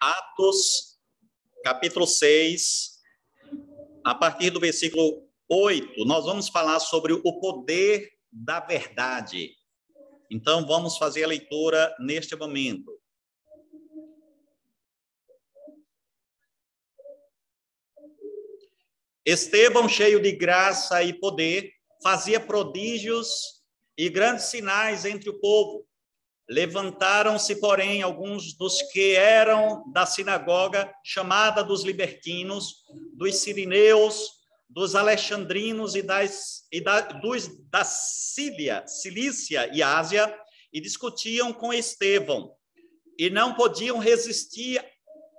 Atos, capítulo 6, a partir do versículo 8, nós vamos falar sobre o poder da verdade. Então, vamos fazer a leitura neste momento. Estevão, cheio de graça e poder, fazia prodígios e grandes sinais entre o povo. Levantaram-se, porém, alguns dos que eram da sinagoga, chamada dos libertinos, dos sirineus, dos alexandrinos e da Cilícia e Ásia, e discutiam com Estevão, e não podiam resistir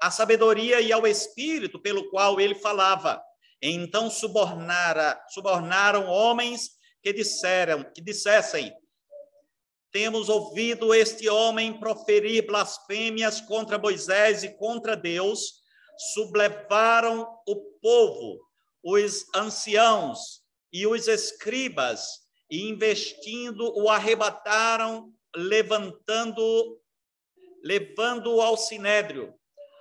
à sabedoria e ao espírito pelo qual ele falava. Então subornaram homens que dissessem: temos ouvido este homem proferir blasfêmias contra Moisés e contra Deus. Sublevaram o povo, os anciãos e os escribas, e investindo o arrebataram, levando-o ao sinédrio.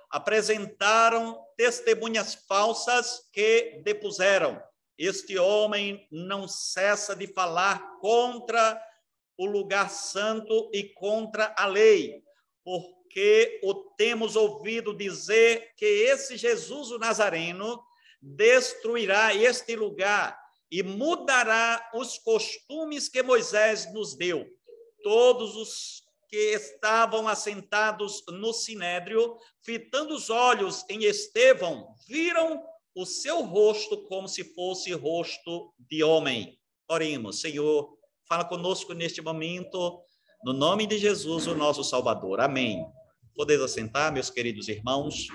Apresentaram testemunhas falsas que depuseram: este homem não cessa de falar contra o lugar santo e contra a lei, porque o temos ouvido dizer que esse Jesus o Nazareno destruirá este lugar e mudará os costumes que Moisés nos deu. Todos os que estavam assentados no sinédrio, fitando os olhos em Estevão, viram o seu rosto como se fosse rosto de homem. Oremos. Senhor, fala conosco neste momento, no nome de Jesus, o nosso Salvador. Amém. Podeis assentar, meus queridos irmãos.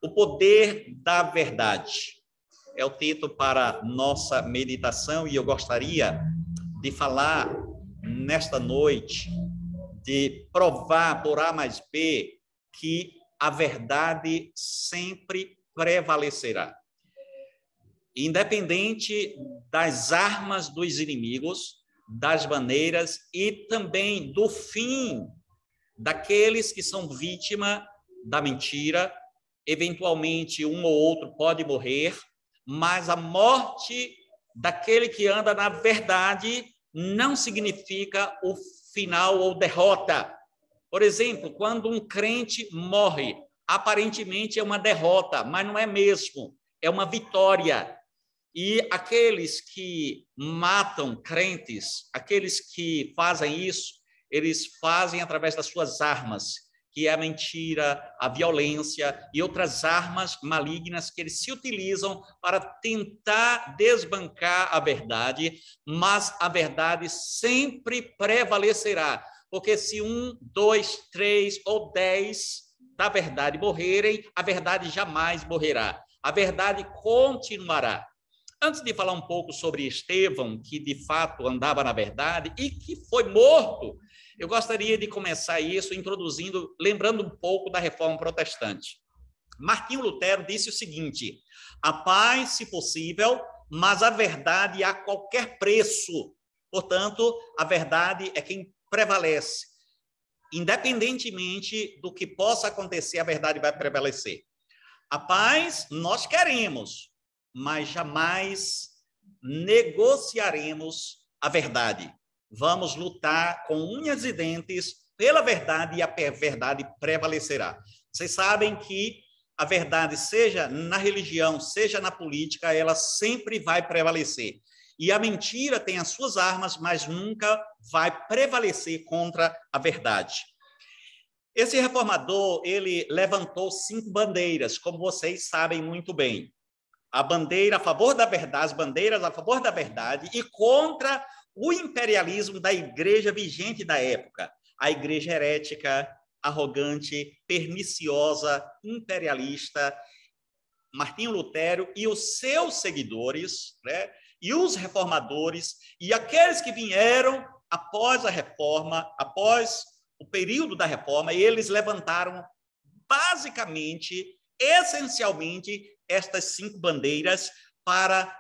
O poder da verdade é o título para nossa meditação, e eu gostaria de falar nesta noite, de provar por A mais B que a verdade sempre prevalecerá. Independente das armas dos inimigos, das maneiras e também do fim daqueles que são vítima da mentira. Eventualmente, um ou outro pode morrer, mas a morte daquele que anda na verdade não significa o final ou derrota. Por exemplo, quando um crente morre, aparentemente é uma derrota, mas não é mesmo, é uma vitória. E aqueles que matam crentes, aqueles que fazem isso, eles fazem através das suas armas, que é a mentira, a violência e outras armas malignas que eles se utilizam para tentar desbancar a verdade, mas a verdade sempre prevalecerá, porque se 1, 2, 3 ou 10 da verdade morrerem, a verdade jamais morrerá, a verdade continuará. Antes de falar um pouco sobre Estevão, que de fato andava na verdade e que foi morto, eu gostaria de começar isso introduzindo, lembrando um pouco da Reforma Protestante. Martinho Lutero disse o seguinte: a paz, se possível, mas a verdade a qualquer preço. Portanto, a verdade é quem prevalece. Independentemente do que possa acontecer, a verdade vai prevalecer. A paz nós queremos, mas jamais negociaremos a verdade. Vamos lutar com unhas e dentes pela verdade, e a verdade prevalecerá. Vocês sabem que a verdade, seja na religião, seja na política, ela sempre vai prevalecer. E a mentira tem as suas armas, mas nunca vai prevalecer contra a verdade. Esse reformador, ele levantou 5 bandeiras, como vocês sabem muito bem. A bandeira a favor da verdade, as bandeiras a favor da verdade e contra o imperialismo da igreja vigente da época. A igreja herética, arrogante, perniciosa, imperialista. Martinho Lutero e os seus seguidores, né, e os reformadores, e aqueles que vieram após a reforma, após o período da reforma, eles levantaram basicamente, essencialmente, estas 5 bandeiras para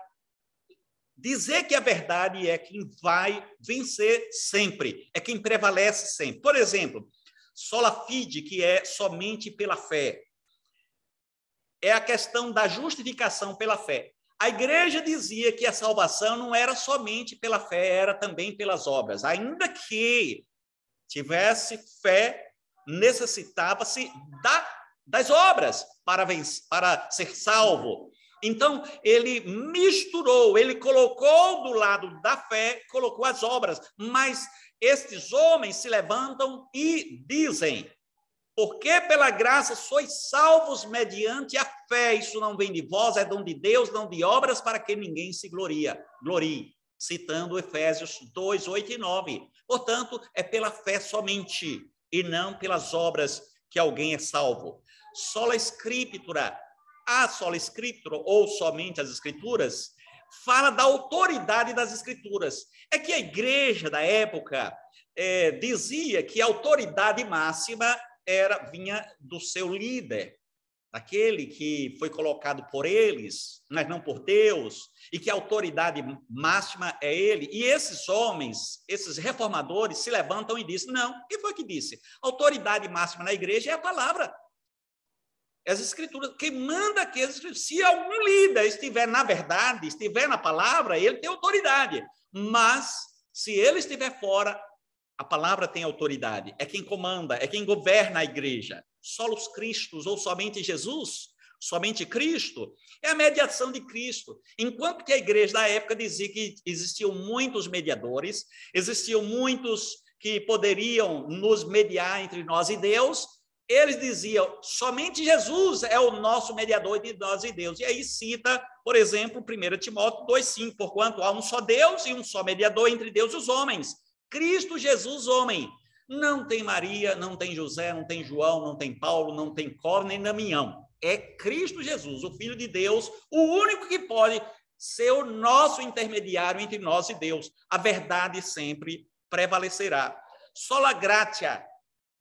dizer que a verdade é quem vai vencer sempre, é quem prevalece sempre. Por exemplo, sola fide, que é somente pela fé. É a questão da justificação pela fé. A igreja dizia que a salvação não era somente pela fé, era também pelas obras. Ainda que tivesse fé, necessitava-se das obras para ser salvo. Então, ele misturou, ele colocou do lado da fé, colocou as obras. Mas estes homens se levantam e dizem: porque pela graça sois salvos mediante a fé, isso não vem de vós, é dom de Deus, não de obras, para que ninguém se glorie, citando Efésios 2, 8 e 9. Portanto, é pela fé somente, e não pelas obras que alguém é salvo. Sola Scriptura, a sola Scriptura, ou somente as Escrituras, fala da autoridade das Escrituras. É que a igreja da época dizia que a autoridade máxima vinha do seu líder, aquele que foi colocado por eles, mas não por Deus, e que a autoridade máxima é ele. E esses homens, esses reformadores, se levantam e dizem: não, quem foi que disse? A autoridade máxima na igreja é a palavra, as Escrituras. Quem manda aqui as Escrituras. Se algum líder estiver na verdade, estiver na palavra, ele tem autoridade. Mas, se ele estiver fora, a palavra tem autoridade. É quem comanda, é quem governa a igreja. Solos Cristos, ou somente Jesus, somente Cristo, é a mediação de Cristo. Enquanto que a igreja da época dizia que existiam muitos mediadores, existiam muitos que poderiam nos mediar entre nós e Deus, eles diziam: somente Jesus é o nosso mediador entre nós e Deus. E aí cita, por exemplo, 1 Timóteo 2,5, porquanto há um só Deus e um só mediador entre Deus e os homens, Cristo Jesus, homem. Não tem Maria, não tem José, não tem João, não tem Paulo, não tem Cor, nem Damião. É Cristo Jesus, o Filho de Deus, o único que pode ser o nosso intermediário entre nós e Deus. A verdade sempre prevalecerá. Sola gratia,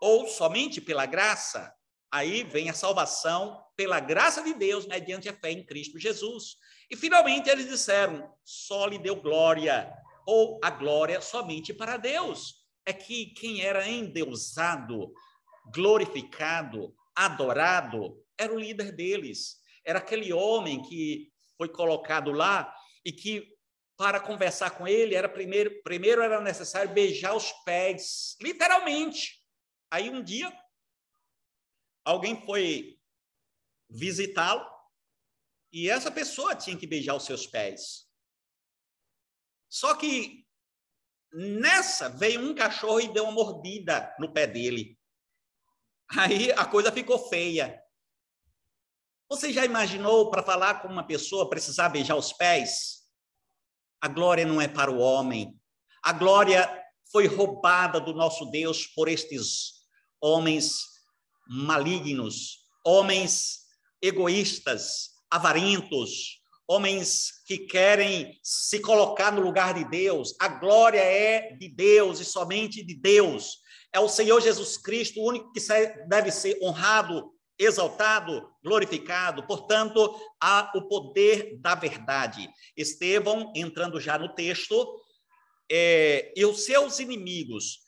ou somente pela graça, aí vem a salvação pela graça de Deus, mediante a fé em Cristo Jesus. E, finalmente, eles disseram: só lhe deu glória, ou a glória somente para Deus. É que quem era endeusado, glorificado, adorado, era o líder deles. Era aquele homem que foi colocado lá e que, para conversar com ele, primeiro era necessário beijar os pés, literalmente. Aí, um dia, alguém foi visitá-lo e essa pessoa tinha que beijar os seus pés. Só que nessa veio um cachorro e deu uma mordida no pé dele. Aí a coisa ficou feia. Você já imaginou, para falar com uma pessoa, precisar beijar os pés? A glória não é para o homem. A glória foi roubada do nosso Deus por estes homens malignos, homens egoístas, avarentos, homens que querem se colocar no lugar de Deus. A glória é de Deus e somente de Deus. É o Senhor Jesus Cristo, o único que deve ser honrado, exaltado, glorificado. Portanto, há o poder da verdade. Estevão, entrando já no texto, e os seus inimigos.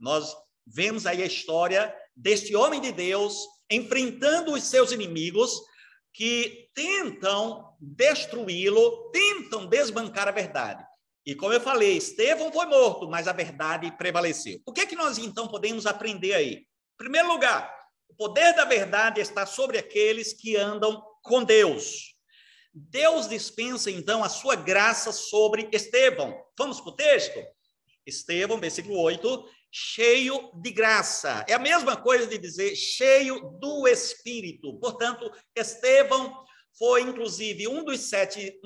Nós vemos aí a história deste homem de Deus enfrentando os seus inimigos que tentam destruí-lo, tentam desbancar a verdade. E como eu falei, Estevão foi morto, mas a verdade prevaleceu. O que é que nós então podemos aprender aí? Em primeiro lugar, o poder da verdade está sobre aqueles que andam com Deus. Deus dispensa então a sua graça sobre Estevão. Vamos para o texto? Estevão, versículo 8, cheio de graça. É a mesma coisa de dizer cheio do Espírito. Portanto, Estevão foi, inclusive, um dos sete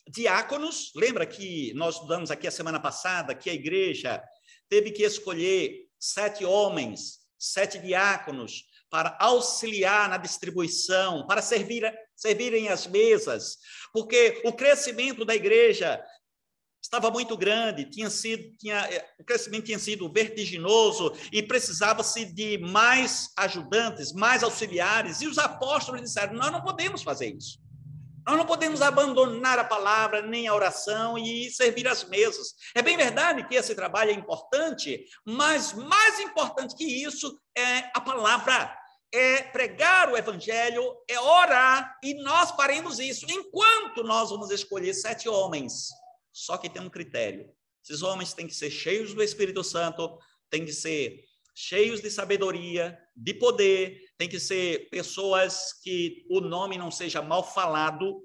diáconos. Lembra que nós estudamos aqui a semana passada que a igreja teve que escolher 7 homens, 7 diáconos, para auxiliar na distribuição, para servirem as mesas, porque o crescimento da igreja estava muito grande, o crescimento tinha sido vertiginoso e precisava-se de mais ajudantes, mais auxiliares, e os apóstolos disseram: nós não podemos fazer isso. Nós não podemos abandonar a palavra, nem a oração e servir as mesas. É bem verdade que esse trabalho é importante, mas mais importante que isso é a palavra, é pregar o evangelho, é orar, e nós faremos isso enquanto nós vamos escolher 7 homens. Só que tem um critério. Esses homens têm que ser cheios do Espírito Santo, têm que ser cheios de sabedoria, de poder, tem que ser pessoas que o nome não seja mal falado,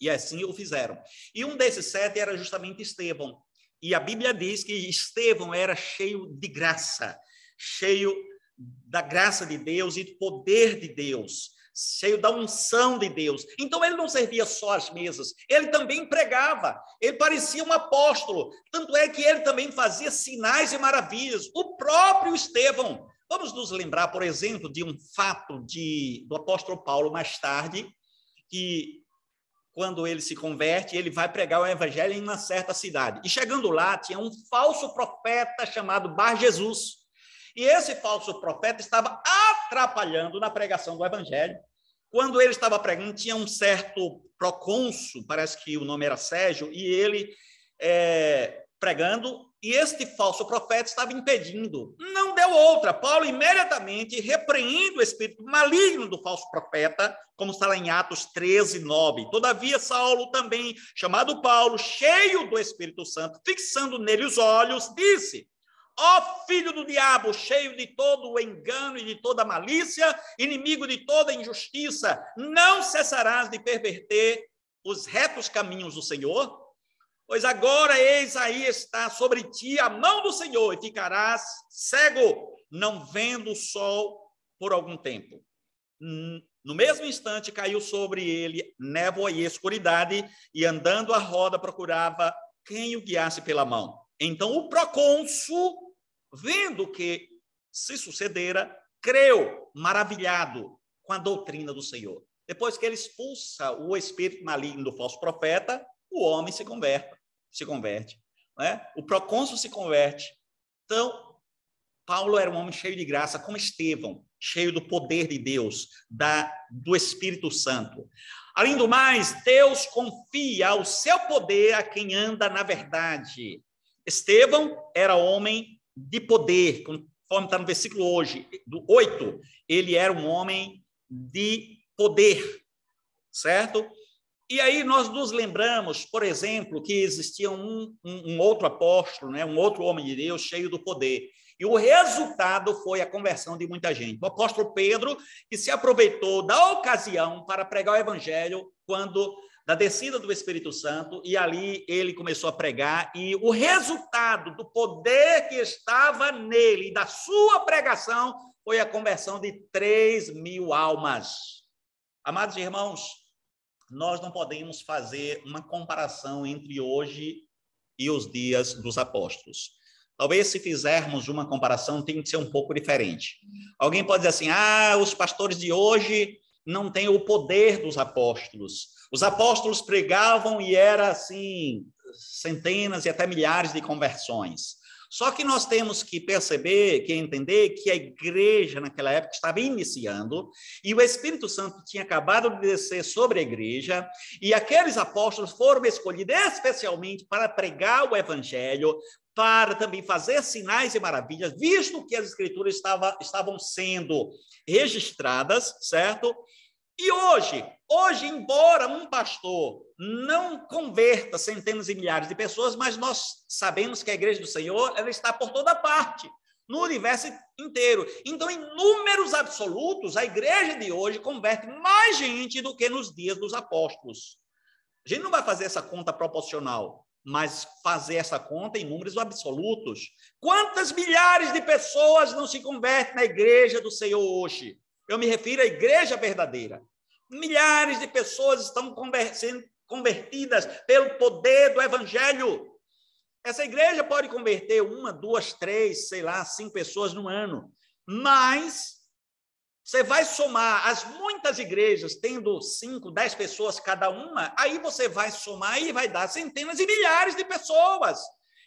e assim o fizeram. E um desses 7 era justamente Estevão. E a Bíblia diz que Estevão era cheio de graça, cheio da graça de Deus e do poder de Deus, cheio da unção de Deus. Então ele não servia só as mesas, ele também pregava, ele parecia um apóstolo, tanto é que ele também fazia sinais e maravilhas. O próprio Estevão, vamos nos lembrar, por exemplo, de um fato do apóstolo Paulo mais tarde, que quando ele se converte, ele vai pregar o evangelho em uma certa cidade. E chegando lá, tinha um falso profeta chamado Bar Jesus. E esse falso profeta estava atrapalhando na pregação do evangelho. Quando ele estava pregando, tinha um certo procônsul, parece que o nome era Sérgio, e ele pregando, e este falso profeta estava impedindo. Não deu outra. Paulo imediatamente repreende o espírito maligno do falso profeta, como está lá em Atos 13:9. Todavia, Saulo também, chamado Paulo, cheio do Espírito Santo, fixando nele os olhos, disse: ó filho do diabo, cheio de todo o engano e de toda a malícia, inimigo de toda injustiça, não cessarás de perverter os retos caminhos do Senhor? Pois agora, eis aí está sobre ti a mão do Senhor, e ficarás cego, não vendo o sol por algum tempo. No mesmo instante, caiu sobre ele névoa e escuridade, e andando à roda procurava quem o guiasse pela mão. Então o procônsul, vendo o que se sucedera, creu, maravilhado com a doutrina do Senhor. Depois que ele expulsa o espírito maligno do falso profeta, o homem se converte, né? O procônsul se converte. Então, Paulo era um homem cheio de graça, como Estevão, cheio do poder de Deus, do Espírito Santo. Além do mais, Deus confia o seu poder a quem anda na verdade. Estevão era homem de poder, conforme está no versículo 8, ele era um homem de poder, certo? E aí nós nos lembramos, por exemplo, que existia um outro apóstolo, né, um outro homem de Deus cheio do poder. E o resultado foi a conversão de muita gente. O apóstolo Pedro, que se aproveitou da ocasião para pregar o evangelho da descida do Espírito Santo, e ali ele começou a pregar, e o resultado do poder que estava nele e da sua pregação foi a conversão de 3.000 almas. Amados irmãos, nós não podemos fazer uma comparação entre hoje e os dias dos apóstolos. Talvez, se fizermos uma comparação, tem que ser um pouco diferente. Alguém pode dizer assim, os pastores de hoje não têm o poder dos apóstolos. Os apóstolos pregavam e era assim, centenas e até milhares de conversões. Só que nós temos que perceber, que entender que a igreja naquela época estava iniciando e o Espírito Santo tinha acabado de descer sobre a igreja e aqueles apóstolos foram escolhidos especialmente para pregar o evangelho, para também fazer sinais e maravilhas, visto que as escrituras estavam sendo registradas, certo? E hoje, embora um pastor não converta centenas e milhares de pessoas, mas nós sabemos que a igreja do Senhor, ela está por toda parte, no universo inteiro. Então, em números absolutos, a igreja de hoje converte mais gente do que nos dias dos apóstolos. A gente não vai fazer essa conta proporcional, mas fazer essa conta em números absolutos. Quantas milhares de pessoas não se convertem na igreja do Senhor hoje? Eu me refiro à igreja verdadeira. Milhares de pessoas estão sendo convertidas pelo poder do evangelho. Essa igreja pode converter 1, 2, 3, 5 pessoas no ano, mas você vai somar as muitas igrejas, tendo 5, 10 pessoas cada uma, aí você vai somar e vai dar centenas e milhares de pessoas.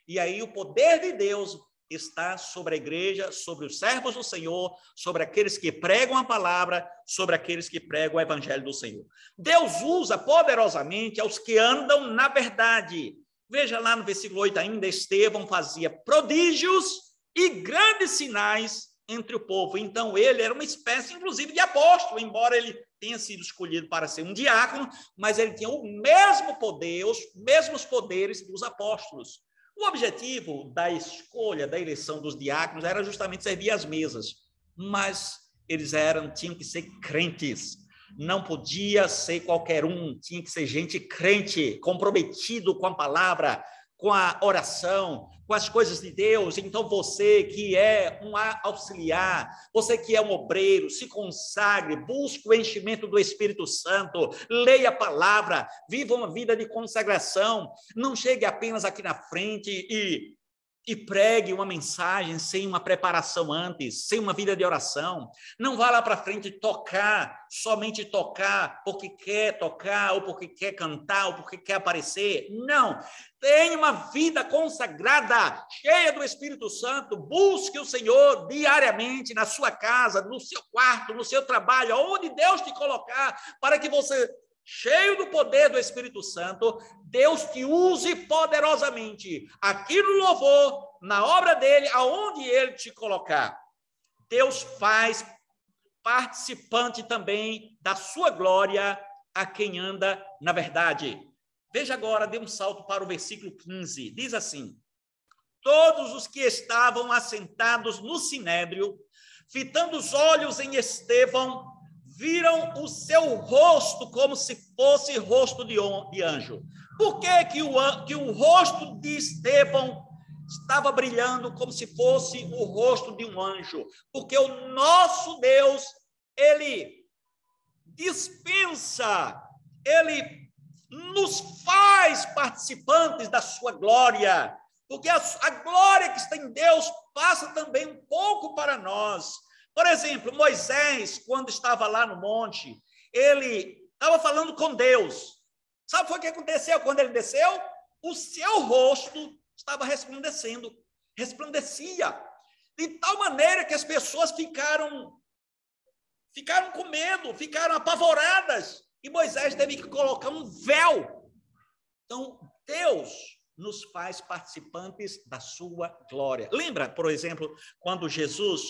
E aí o poder de Deus está sobre a igreja, sobre os servos do Senhor, sobre aqueles que pregam a palavra, sobre aqueles que pregam o evangelho do Senhor. Deus usa poderosamente aos que andam na verdade. Veja lá no versículo 8 ainda, Estevão fazia prodígios e grandes sinais entre o povo. Então, ele era uma espécie, inclusive, de apóstolo, embora ele tenha sido escolhido para ser um diácono, mas ele tinha o mesmo poder, os mesmos poderes dos apóstolos. O objetivo da escolha, da eleição dos diáconos era justamente servir as mesas, mas eles tinham que ser crentes. Não podia ser qualquer um, tinha que ser gente crente, comprometido com a palavra, com a oração, com as coisas de Deus. Então, você que é um auxiliar, você que é um obreiro, se consagre, busque o enchimento do Espírito Santo, leia a palavra, viva uma vida de consagração, não chegue apenas aqui na frente e pregue uma mensagem sem uma preparação antes, sem uma vida de oração. Não vá lá para frente tocar, somente tocar porque quer tocar, ou porque quer cantar, ou porque quer aparecer. Não. Tenha uma vida consagrada, cheia do Espírito Santo. Busque o Senhor diariamente na sua casa, no seu quarto, no seu trabalho, onde Deus te colocar, para que você, cheio do poder do Espírito Santo, Deus te use poderosamente aqui no louvor, na obra dele, aonde ele te colocar. Deus faz participante também da sua glória a quem anda na verdade. Veja agora, dê um salto para o versículo 15. Diz assim: todos os que estavam assentados no sinédrio, fitando os olhos em Estevão, viram o seu rosto como se fosse rosto de anjo. Por que o rosto de Estevão estava brilhando como se fosse o rosto de um anjo? Porque o nosso Deus, ele dispensa, ele nos faz participantes da sua glória, porque a glória que está em Deus passa também um pouco para nós. Por exemplo, Moisés, quando estava lá no monte, ele estava falando com Deus. Sabe o que aconteceu quando ele desceu? O seu rosto estava resplandecia, de tal maneira que as pessoas ficaram com medo, ficaram apavoradas, e Moisés teve que colocar um véu. Então, Deus nos faz participantes da sua glória. Lembra, por exemplo, quando Jesus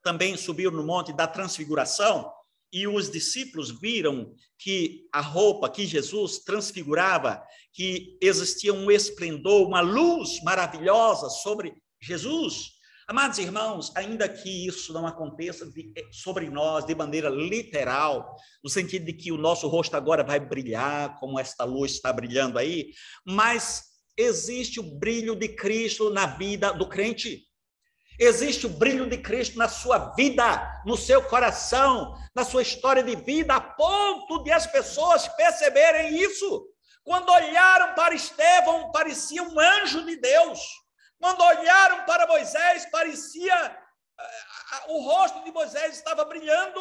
também subiu no monte da transfiguração, e os discípulos viram que a roupa que Jesus transfigurava, que existia um esplendor, uma luz maravilhosa sobre Jesus. Amados irmãos, ainda que isso não aconteça sobre nós de maneira literal, no sentido de que o nosso rosto agora vai brilhar, como esta luz está brilhando aí, mas existe o brilho de Cristo na vida do crente. Existe o brilho de Cristo na sua vida, no seu coração, na sua história de vida, a ponto de as pessoas perceberem isso. Quando olharam para Estevão, parecia um anjo de Deus. Quando olharam para Moisés, o rosto de Moisés estava brilhando.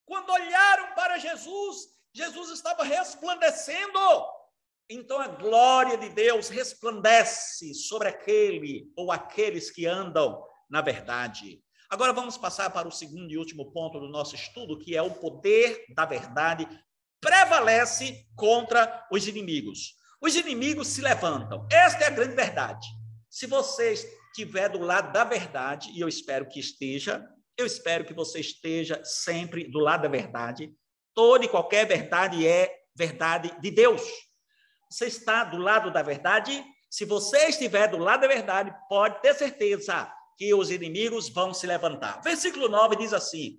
Quando olharam para Jesus, Jesus estava resplandecendo. Então a glória de Deus resplandece sobre aquele ou aqueles que andam na verdade. Agora vamos passar para o segundo e último ponto do nosso estudo, que é o poder da verdade prevalece contra os inimigos. Os inimigos se levantam. Esta é a grande verdade. Se você estiver do lado da verdade, e eu espero que você esteja sempre do lado da verdade. Toda e qualquer verdade é verdade de Deus. Você está do lado da verdade? Se você estiver do lado da verdade, pode ter certeza que os inimigos vão se levantar. Versículo 9 diz assim: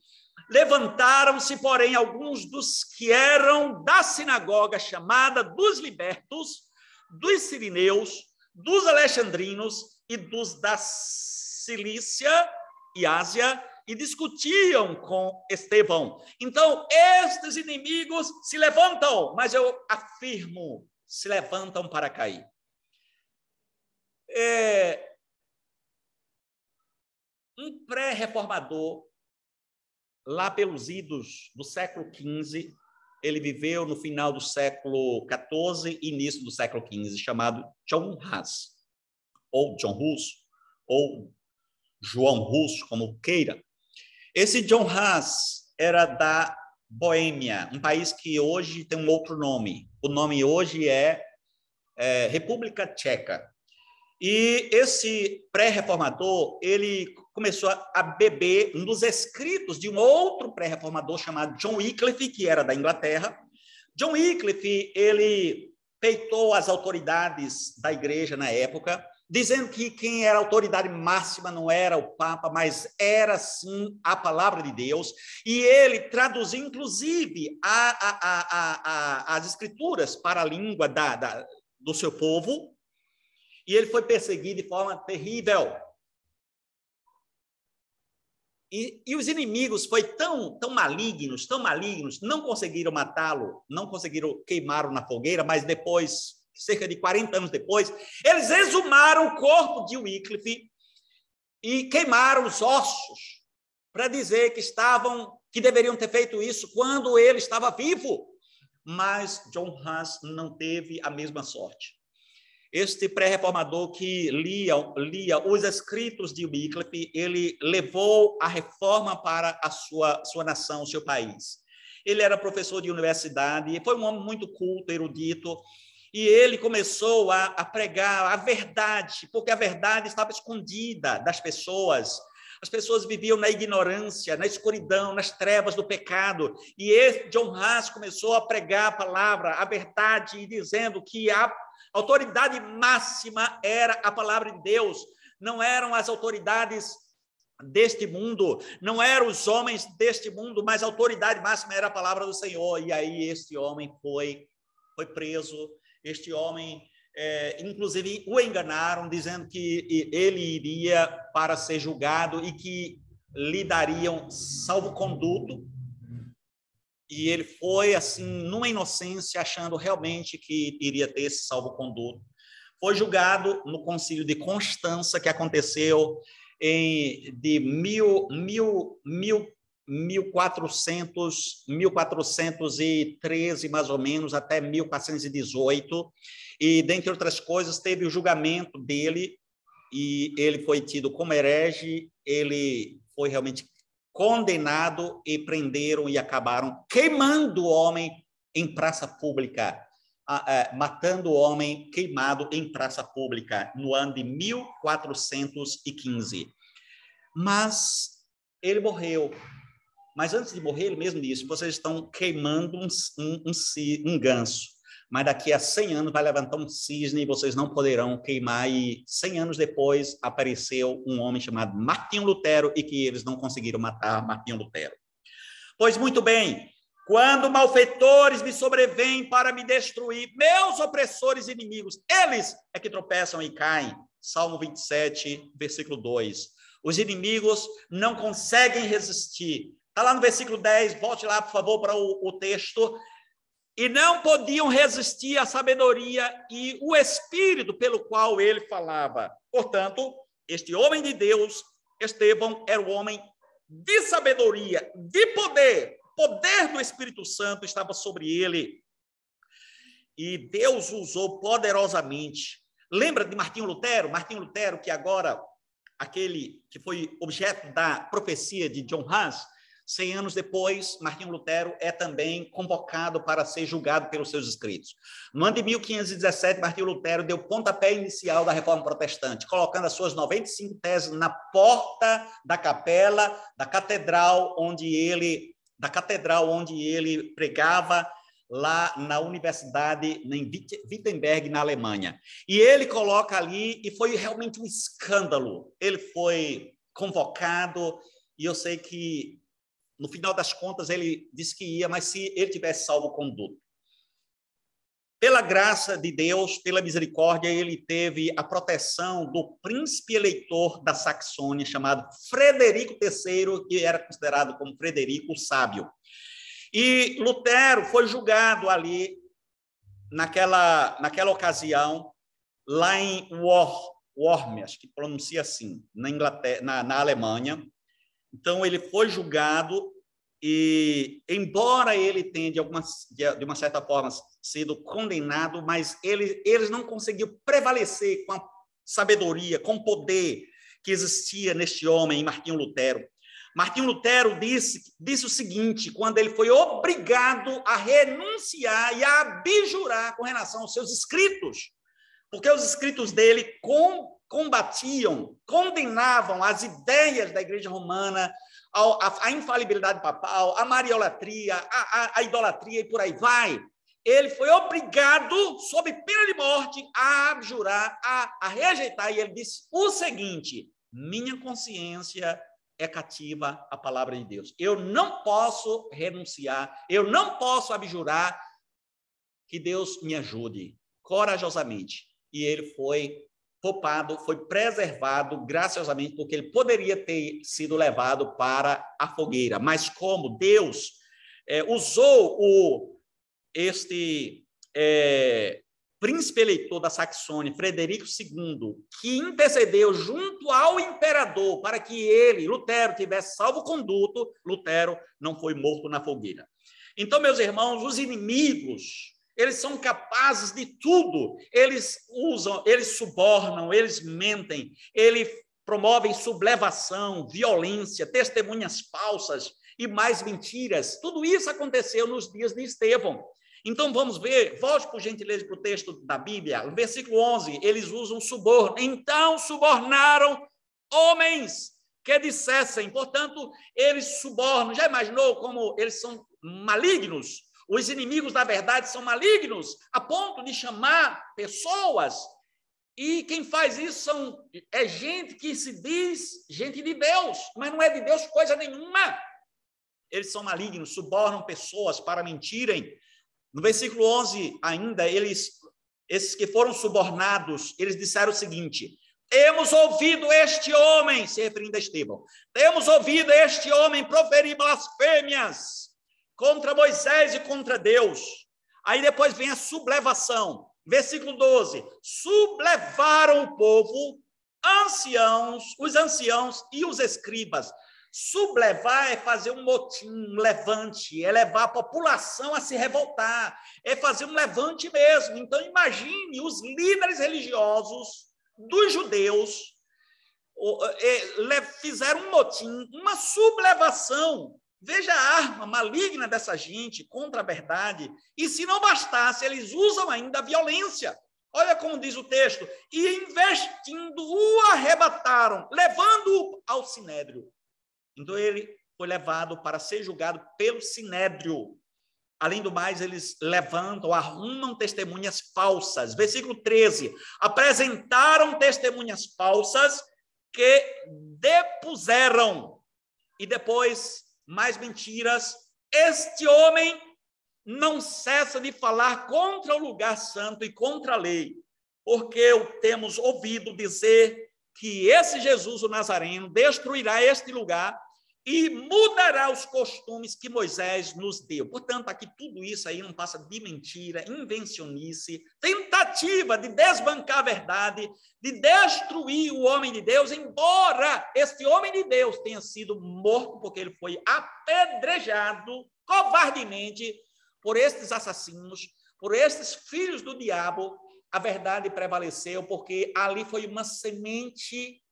levantaram-se, porém, alguns dos que eram da sinagoga chamada dos libertos, dos sirineus, dos alexandrinos e dos da Cilícia e Ásia, e discutiam com Estevão. Então, estes inimigos se levantam, mas eu afirmo, se levantam para cair. Um pré-reformador, lá pelos idos do século XV, ele viveu no final do século XIV e início do século XV, chamado John Hus, ou John Hus, ou João Hus, como queira. Esse John Hus era da Boêmia, um país que hoje tem um outro nome. O nome hoje é República Tcheca. E esse pré-reformador, ele começou a beber um dos escritos de um outro pré-reformador chamado John Wycliffe, que era da Inglaterra. John Wycliffe, ele peitou as autoridades da igreja na época, dizendo que quem era a autoridade máxima não era o Papa, mas era, sim, a palavra de Deus. E ele traduziu, inclusive, as escrituras para a língua do seu povo, e ele foi perseguido de forma terrível. E os inimigos foram tão malignos, não conseguiram matá-lo, não conseguiram queimá-lo na fogueira, mas depois, cerca de 40 anos depois, eles exumaram o corpo de Wycliffe e queimaram os ossos para dizer que deveriam ter feito isso quando ele estava vivo. Mas John Hus não teve a mesma sorte. Este pré-reformador que lia os escritos de Wycliffe, ele levou a reforma para a sua nação, o seu país. Ele era professor de universidade, foi um homem muito culto, erudito, e ele começou a pregar a verdade, porque a verdade estava escondida das pessoas. As pessoas viviam na ignorância, na escuridão, nas trevas do pecado. E esse John Hus começou a pregar a palavra, a verdade, dizendo que a autoridade máxima era a palavra de Deus. Não eram as autoridades deste mundo, não eram os homens deste mundo, mas a autoridade máxima era a palavra do Senhor. E aí este homem foi preso. Este homem, inclusive, o enganaram, dizendo que ele iria para ser julgado e que lhe dariam salvo-conduto. E ele foi, assim, numa inocência, achando realmente que iria ter esse salvo-conduto. Foi julgado no Concílio de Constança, que aconteceu de 1413, mais ou menos, até 1418. E, dentre outras coisas, teve o julgamento dele, e ele foi tido como herege, ele foi realmente condenado e prenderam e acabaram queimando o homem em praça pública, matando o homem queimado em praça pública no ano de 1415. Mas ele morreu. Mas antes de morrer, ele mesmo disse: vocês estão queimando um ganso, mas daqui a 100 anos vai levantar um cisne e vocês não poderão queimar. E 100 anos depois apareceu um homem chamado Martinho Lutero e que eles não conseguiram matar Martinho Lutero. Pois muito bem, quando malfeitores me sobrevêm para me destruir, meus opressores e inimigos, eles é que tropeçam e caem. Salmo 27, versículo 2. Os inimigos não conseguem resistir. Está lá no versículo 10, volte lá, por favor, para o texto. E não podiam resistir à sabedoria e o espírito pelo qual ele falava. Portanto, este homem de Deus, Estevão, era um homem de sabedoria, de poder. O poder do Espírito Santo estava sobre ele. E Deus usou poderosamente. Lembra de Martinho Lutero? Martinho Lutero, que agora, aquele que foi objeto da profecia de John Hus, 100 anos depois, Martinho Lutero é também convocado para ser julgado pelos seus escritos. No ano de 1517, Martinho Lutero deu onde inicial da Reforma Protestante, colocando as suas 95 teses na porta da capela da catedral onde ele pregava, lá na universidade em Wittenberg, na Alemanha. E ele coloca ali, e foi realmente um escândalo. Ele foi convocado, e eu sei que no final das contas, ele disse que ia, mas se ele tivesse salvo-conduto. Pela graça de Deus, pela misericórdia, ele teve a proteção do príncipe eleitor da Saxônia, chamado Frederico III, que era considerado como Frederico o Sábio. E Lutero foi julgado ali, naquela ocasião, lá em Worms, acho que pronuncia assim, na Inglaterra, na Alemanha. Então, ele foi julgado e, embora ele tenha, de uma certa forma, sido condenado, mas eles não conseguiram prevalecer com a sabedoria, com o poder que existia neste homem, Martinho Lutero. Martinho Lutero disse o seguinte, quando ele foi obrigado a renunciar e a abjurar com relação aos seus escritos, porque os escritos dele combatiam, condenavam as ideias da Igreja Romana, a infalibilidade papal, a mariolatria, a idolatria e por aí vai. Ele foi obrigado, sob pena de morte, a abjurar, a rejeitar, e ele disse o seguinte: minha consciência é cativa à palavra de Deus. Eu não posso renunciar, eu não posso abjurar, que Deus me ajude, corajosamente. E ele foi poupado, foi preservado graciosamente, porque ele poderia ter sido levado para a fogueira. Mas como Deus usou este príncipe eleitor da Saxônia, Frederico II, que intercedeu junto ao imperador para que ele, Lutero, tivesse salvo-conduto, Lutero não foi morto na fogueira. Então, meus irmãos, os inimigos, eles são capazes de tudo. Eles usam, eles subornam, eles mentem, eles promovem sublevação, violência, testemunhas falsas e mais mentiras. Tudo isso aconteceu nos dias de Estevão. Então, vamos ver, volte por gentileza para o texto da Bíblia, no versículo 11, eles usam suborno. Então, subornaram homens que dissessem, portanto, eles subornam. Já imaginou como eles são malignos? Os inimigos da verdade são malignos, a ponto de chamar pessoas, e quem faz isso é gente que se diz gente de Deus, mas não é de Deus coisa nenhuma. Eles são malignos, subornam pessoas para mentirem. No versículo 11 ainda, esses que foram subornados, eles disseram o seguinte: temos ouvido este homem, se referindo a Estevão, temos ouvido este homem proferir blasfêmias contra Moisés e contra Deus. Aí depois vem a sublevação. Versículo 12. Sublevaram o povo, os anciãos e os escribas. Sublevar é fazer um motim, um levante, é levar a população a se revoltar, é fazer um levante mesmo. Então, imagine os líderes religiosos dos judeus fizeram um motim, uma sublevação. Veja a arma maligna dessa gente contra a verdade. E se não bastasse, eles usam ainda a violência. Olha como diz o texto: e investindo o arrebataram, levando-o ao sinédrio. Então ele foi levado para ser julgado pelo sinédrio. Além do mais, eles levantam, arrumam testemunhas falsas. Versículo 13. Apresentaram testemunhas falsas que depuseram. E depois, mais mentiras. Este homem não cessa de falar contra o lugar santo e contra a lei, porque temos ouvido dizer que esse Jesus, o Nazareno, destruirá este lugar e mudará os costumes que Moisés nos deu. Portanto, aqui tudo isso aí não passa de mentira, invencionice, tentativa de desbancar a verdade, de destruir o homem de Deus, embora este homem de Deus tenha sido morto, porque ele foi apedrejado covardemente por estes assassinos, por estes filhos do diabo. A verdade prevaleceu, porque ali foi uma semente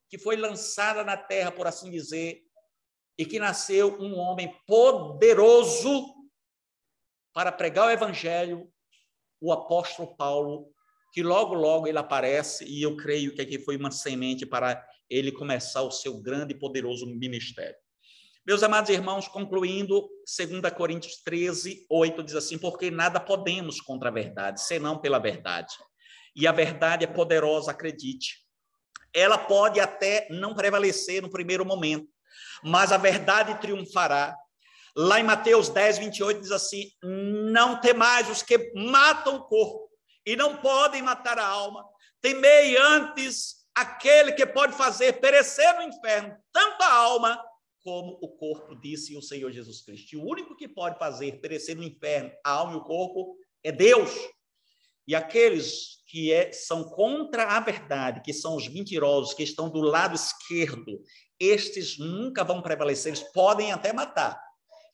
que foi lançada na terra, por assim dizer, e que nasceu um homem poderoso para pregar o evangelho, o apóstolo Paulo, que logo, logo ele aparece, e eu creio que aqui foi uma semente para ele começar o seu grande e poderoso ministério. Meus amados irmãos, concluindo, 2 Coríntios 13, 8, diz assim: porque nada podemos contra a verdade, senão pela verdade. E a verdade é poderosa, acredite. Ela pode até não prevalecer no primeiro momento, mas a verdade triunfará. Lá em Mateus 10, 28, diz assim: não temais os que matam o corpo e não podem matar a alma. Temei antes aquele que pode fazer perecer no inferno tanto a alma como o corpo, disse o Senhor Jesus Cristo. E o único que pode fazer perecer no inferno a alma e o corpo é Deus. E aqueles que são contra a verdade, que são os mentirosos, que estão do lado esquerdo, estes nunca vão prevalecer. Eles podem até matar,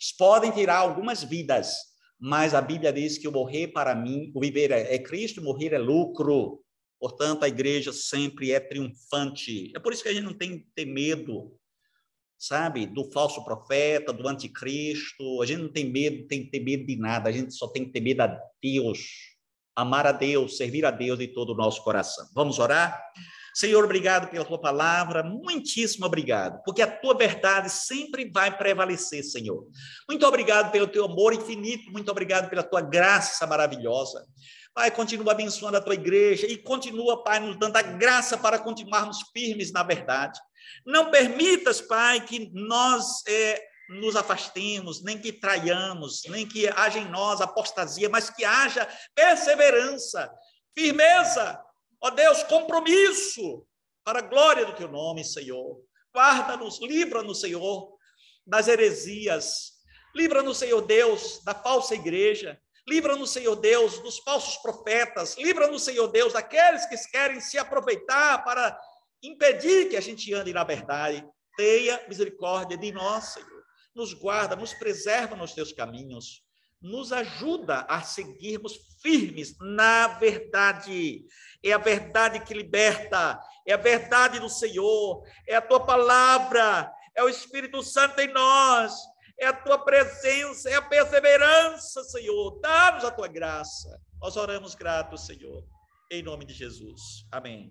eles podem tirar algumas vidas, mas a Bíblia diz que o morrer para mim, o viver é Cristo, o morrer é lucro. Portanto, a igreja sempre é triunfante. É por isso que a gente não tem que ter medo, sabe, do falso profeta, do anticristo. A gente não tem medo, tem que ter medo de nada. A gente só tem que ter medo a Deus, amar a Deus, servir a Deus de todo o nosso coração. Vamos orar? Senhor, obrigado pela tua palavra, muitíssimo obrigado, porque a tua verdade sempre vai prevalecer, Senhor. Muito obrigado pelo teu amor infinito, muito obrigado pela tua graça maravilhosa. Pai, continua abençoando a tua igreja e continua, Pai, nos dando a graça para continuarmos firmes na verdade. Não permitas, Pai, que nós nos afastemos, nem que traiamos, nem que haja em nós apostasia, mas que haja perseverança, firmeza, ó Deus, compromisso para a glória do teu nome, Senhor. Guarda-nos, livra-nos, Senhor, das heresias. Livra-nos, Senhor Deus, da falsa igreja. Livra-nos, Senhor Deus, dos falsos profetas. Livra-nos, Senhor Deus, daqueles que querem se aproveitar para impedir que a gente ande na verdade. Tenha misericórdia de nós, Senhor. Nos guarda, nos preserva nos teus caminhos. Nos ajuda a seguirmos firmes na verdade. É a verdade que liberta, é a verdade do Senhor, é a tua palavra, é o Espírito Santo em nós, é a tua presença, é a perseverança, Senhor. Dá-nos a tua graça. Nós oramos gratos, Senhor, em nome de Jesus. Amém.